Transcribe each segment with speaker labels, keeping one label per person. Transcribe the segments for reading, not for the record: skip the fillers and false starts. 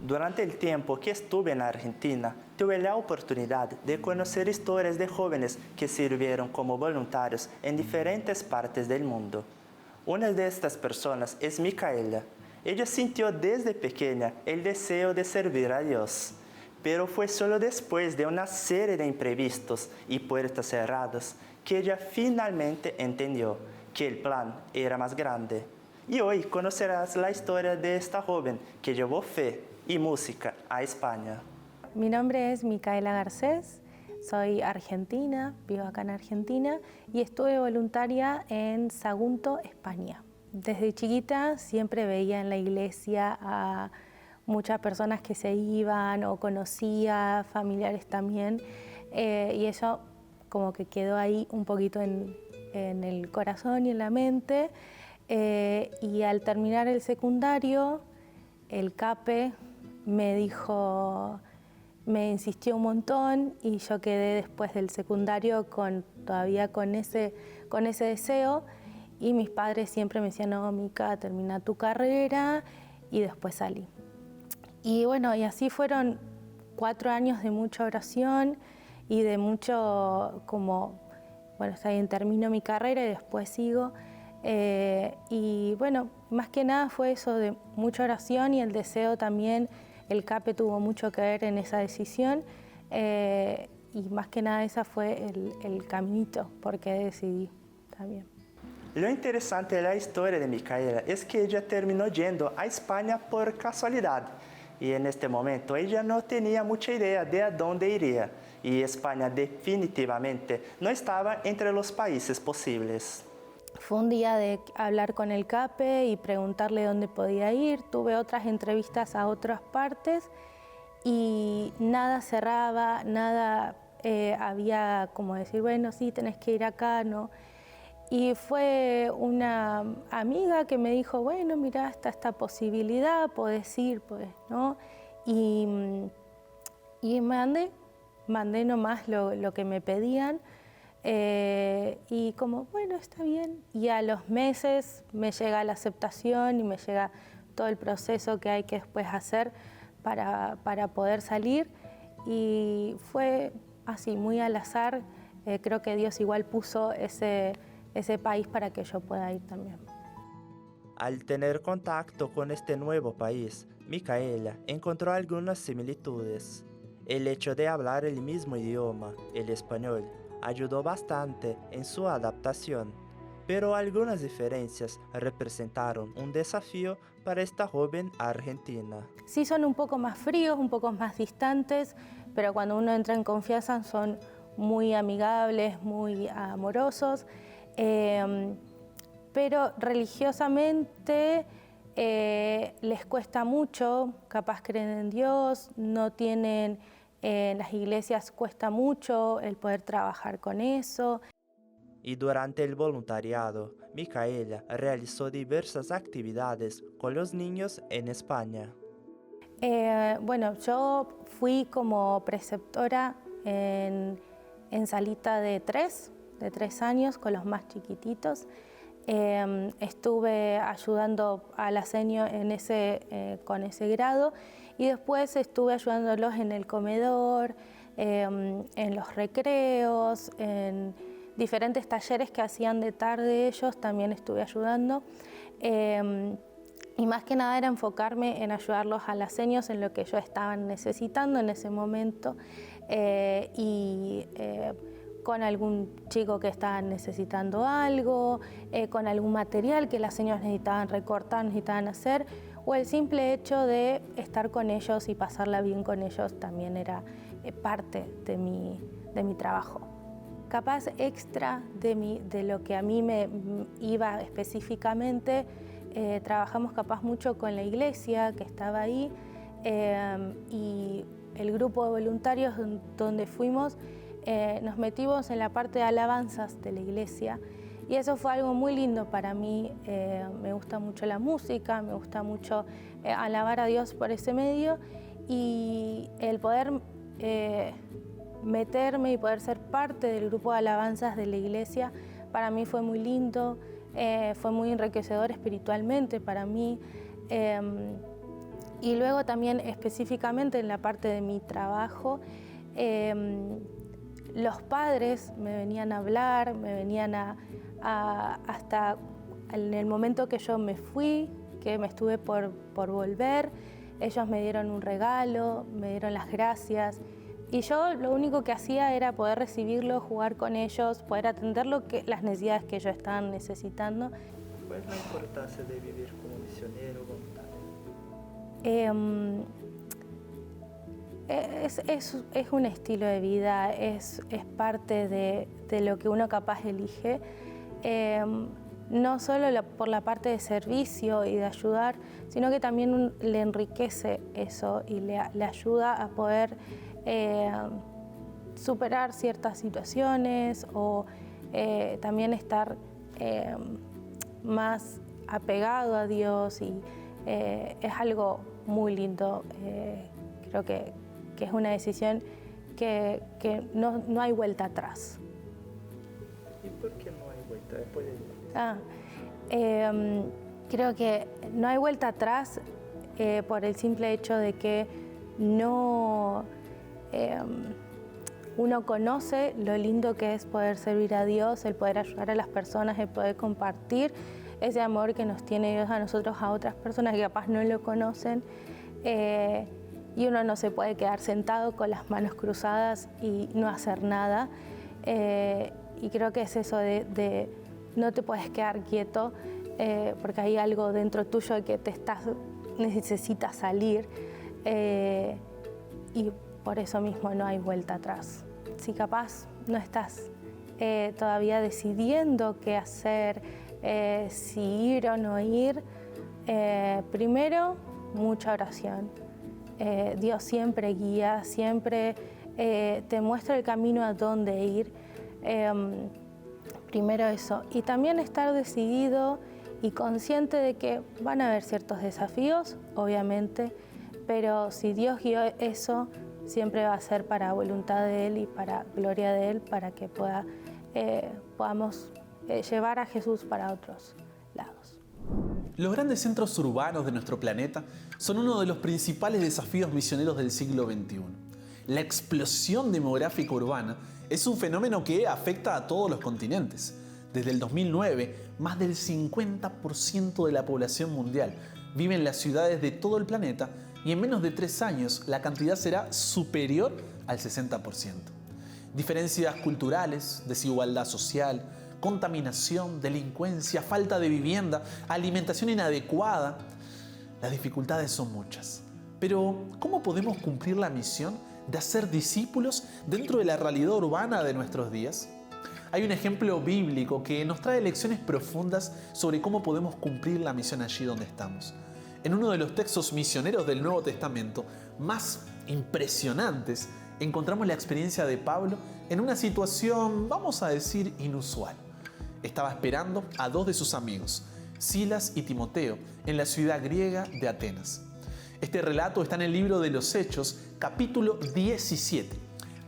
Speaker 1: Durante el tiempo que estuve en Argentina, tuve la oportunidad de conocer historias de jóvenes que sirvieron como voluntarios en diferentes partes del mundo. Una de estas personas es Micaela. Ella sintió desde pequeña el deseo de servir a Dios, pero fue solo después de una serie de imprevistos y puertas cerradas que ella finalmente entendió que el plan era más grande. Y hoy conocerás la historia de esta joven que llevó fe y música a España.
Speaker 2: Mi nombre es Micaela Garcés, soy argentina, vivo acá en Argentina y estuve voluntaria en Sagunto, España. Desde chiquita siempre veía en la iglesia a muchas personas que se iban o conocía, familiares también, y eso como que quedó ahí un poquito en el corazón y en la mente. Y al terminar el secundario, el CAPE me insistió un montón y yo quedé después del secundario todavía con ese deseo, y mis padres siempre me decían: no, Mica, termina tu carrera y después salí. Y bueno, y así fueron 4 años de mucha oración y de mucho está bien, termino mi carrera y después sigo. Y bueno, más que nada fue eso de mucha oración y el deseo también. El CAPE tuvo mucho que ver en esa decisión, y más que nada ese fue el caminito porque decidí también.
Speaker 1: Lo interesante de la historia de Micaela es que ella terminó yendo a España por casualidad, y en este momento ella no tenía mucha idea de a dónde iría, y España definitivamente no estaba entre los países posibles.
Speaker 2: Fue un día de hablar con el CAPE y preguntarle dónde podía ir. Tuve otras entrevistas a otras partes y nada cerraba, nada había como decir, bueno, sí, tenés que ir acá, ¿no? Y fue una amiga que me dijo, bueno, mira, está esta posibilidad, podés ir, ¿no? Y mandé nomás lo que me pedían. Y como, bueno, está bien. Y a los meses me llega la aceptación y me llega todo el proceso que hay que después hacer para poder salir. Y fue así, muy al azar. Creo que Dios igual puso ese país para que yo pueda ir también.
Speaker 1: Al tener contacto con este nuevo país, Micaela encontró algunas similitudes. El hecho de hablar el mismo idioma, el español, ayudó bastante en su adaptación, pero algunas diferencias representaron un desafío para esta joven argentina.
Speaker 2: Sí, son un poco más fríos, un poco más distantes, pero cuando uno entra en confianza son muy amigables, muy amorosos, pero religiosamente les cuesta mucho, capaz creen en Dios, no tienen... En las iglesias cuesta mucho el poder trabajar con eso.
Speaker 1: Y durante el voluntariado, Micaela realizó diversas actividades con los niños en España.
Speaker 2: Bueno, yo fui como preceptora en salita de 3 años con los más chiquititos. Estuve ayudando a la senio con ese grado, y después estuve ayudándolos en el comedor, en los recreos, en diferentes talleres que hacían de tarde ellos, también estuve ayudando. Y más que nada era enfocarme en ayudarlos a las senios en lo que ellos estaban necesitando en ese momento, con algún chico que estaba necesitando algo, con algún material que las señoras necesitaban recortar, necesitaban hacer, o el simple hecho de estar con ellos y pasarla bien con ellos también era parte de mi trabajo. Capaz extra de lo que a mí me iba específicamente, trabajamos capaz mucho con la iglesia que estaba ahí, y el grupo de voluntarios donde fuimos, nos metimos en la parte de alabanzas de la iglesia, y eso fue algo muy lindo para mí. Me gusta mucho la música, me gusta mucho alabar a Dios por ese medio, y el poder meterme y poder ser parte del grupo de alabanzas de la iglesia para mí fue muy lindo, fue muy enriquecedor espiritualmente para mí. Y luego también específicamente en la parte de mi trabajo, los padres me venían a hablar, me venían hasta en el momento que yo me fui, que me estuve por volver, ellos me dieron un regalo, me dieron las gracias. Y yo lo único que hacía era poder recibirlos, jugar con ellos, poder atender las necesidades que ellos estaban necesitando.
Speaker 1: ¿Cuál es la importancia de vivir como misionero voluntario?
Speaker 2: Es un estilo de vida, es parte de lo que uno capaz elige. No solo por la parte de servicio y de ayudar, sino que también le enriquece eso y le ayuda a poder superar ciertas situaciones o también estar más apegado a Dios, y es algo muy lindo. Creo que es una decisión que no hay vuelta atrás.
Speaker 1: ¿Y por qué no hay vuelta?
Speaker 2: Creo que no hay vuelta atrás por el simple hecho de que uno conoce lo lindo que es poder servir a Dios, el poder ayudar a las personas, el poder compartir ese amor que nos tiene Dios a nosotros, a otras personas que capaz no lo conocen. Y uno no se puede quedar sentado con las manos cruzadas y no hacer nada. Y creo que es eso de no te puedes quedar quieto porque hay algo dentro tuyo que necesita salir. Y por eso mismo no hay vuelta atrás. Si capaz no estás todavía decidiendo qué hacer, si ir o no ir, primero, mucha oración. Dios siempre guía, siempre te muestra el camino a dónde ir. Primero eso. Y también estar decidido y consciente de que van a haber ciertos desafíos, obviamente, pero si Dios guió eso, siempre va a ser para voluntad de Él y para gloria de Él, para que podamos llevar a Jesús para otros lados.
Speaker 3: Los grandes centros urbanos de nuestro planeta son uno de los principales desafíos misioneros del siglo XXI. La explosión demográfica urbana es un fenómeno que afecta a todos los continentes. Desde el 2009, más del 50% de la población mundial vive en las ciudades de todo el planeta, y en menos de 3 años la cantidad será superior al 60%. Diferencias culturales, desigualdad social, contaminación, delincuencia, falta de vivienda, alimentación inadecuada. Las dificultades son muchas. Pero, ¿cómo podemos cumplir la misión de hacer discípulos dentro de la realidad urbana de nuestros días? Hay un ejemplo bíblico que nos trae lecciones profundas sobre cómo podemos cumplir la misión allí donde estamos. En uno de los textos misioneros del Nuevo Testamento más impresionantes, encontramos la experiencia de Pablo en una situación, vamos a decir, inusual. Estaba esperando a 2 de sus amigos, Silas y Timoteo, en la ciudad griega de Atenas. Este relato está en el libro de los Hechos, capítulo 17,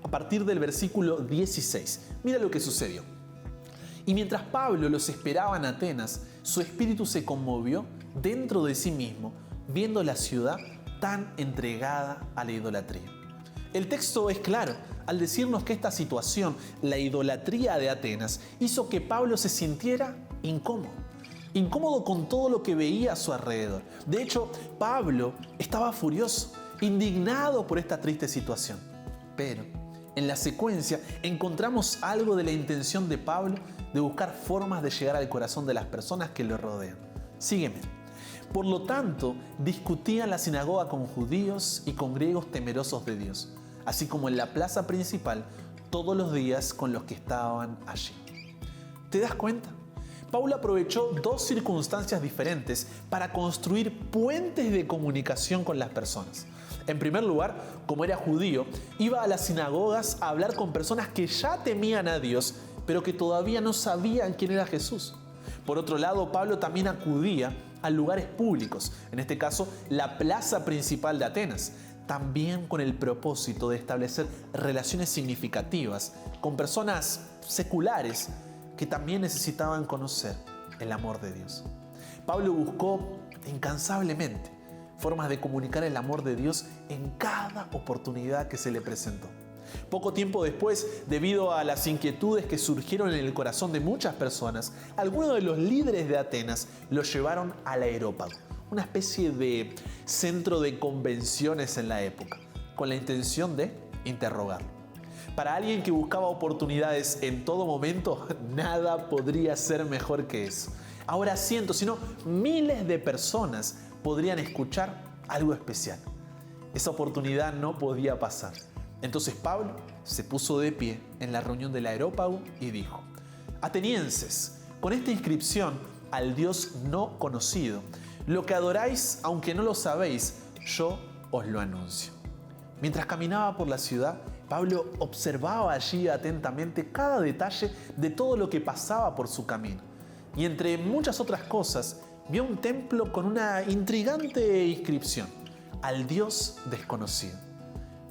Speaker 3: a partir del versículo 16. Mira lo que sucedió. Y mientras Pablo los esperaba en Atenas, su espíritu se conmovió dentro de sí mismo, viendo la ciudad tan entregada a la idolatría. El texto es claro al decirnos que esta situación, la idolatría de Atenas, hizo que Pablo se sintiera incómodo con todo lo que veía a su alrededor. De hecho, Pablo estaba furioso, indignado por esta triste situación. Pero en la secuencia encontramos algo de la intención de Pablo de buscar formas de llegar al corazón de las personas que lo rodean. Sígueme. Por lo tanto, discutía en la sinagoga con judíos y con griegos temerosos de Dios, así como en la plaza principal todos los días con los que estaban allí. ¿Te das cuenta? Pablo aprovechó 2 circunstancias diferentes para construir puentes de comunicación con las personas. En primer lugar, como era judío, iba a las sinagogas a hablar con personas que ya temían a Dios, pero que todavía no sabían quién era Jesús. Por otro lado, Pablo también acudía a lugares públicos, en este caso la plaza principal de Atenas, también con el propósito de establecer relaciones significativas con personas seculares que también necesitaban conocer el amor de Dios. Pablo buscó incansablemente formas de comunicar el amor de Dios en cada oportunidad que se le presentó. Poco tiempo después, debido a las inquietudes que surgieron en el corazón de muchas personas, algunos de los líderes de Atenas lo llevaron al Areópago, una especie de centro de convenciones en la época, con la intención de interrogarlo. Para alguien que buscaba oportunidades en todo momento, nada podría ser mejor que eso. Ahora cientos, sino miles de personas podrían escuchar algo especial. Esa oportunidad no podía pasar. Entonces Pablo se puso de pie en la reunión del Areópago y dijo: Atenienses, con esta inscripción al Dios no conocido, lo que adoráis, aunque no lo sabéis, yo os lo anuncio. Mientras caminaba por la ciudad, Pablo observaba allí atentamente cada detalle de todo lo que pasaba por su camino. Y entre muchas otras cosas, vio un templo con una intrigante inscripción: al Dios desconocido.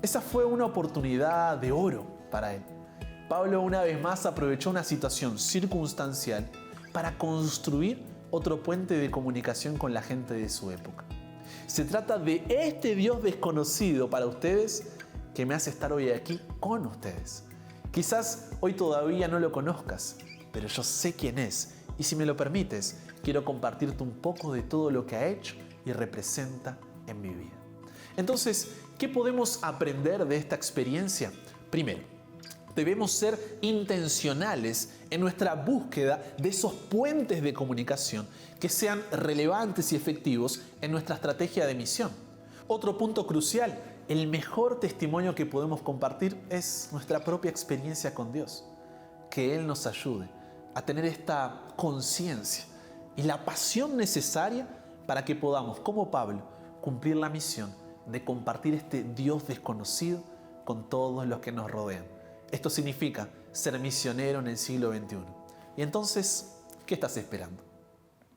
Speaker 3: Esa fue una oportunidad de oro para él. Pablo una vez más aprovechó una situación circunstancial para construir otro puente de comunicación con la gente de su época. Se trata de este Dios desconocido para ustedes que me hace estar hoy aquí con ustedes. Quizás hoy todavía no lo conozcas, pero yo sé quién es y si me lo permites, quiero compartirte un poco de todo lo que ha hecho y representa en mi vida. Entonces, ¿qué podemos aprender de esta experiencia? Primero, debemos ser intencionales en nuestra búsqueda de esos puentes de comunicación que sean relevantes y efectivos en nuestra estrategia de misión. Otro punto crucial, el mejor testimonio que podemos compartir es nuestra propia experiencia con Dios. Que Él nos ayude a tener esta conciencia y la pasión necesaria para que podamos, como Pablo, cumplir la misión de compartir este Dios desconocido con todos los que nos rodean. Esto significa ser misionero en el siglo XXI. Y entonces, ¿qué estás esperando?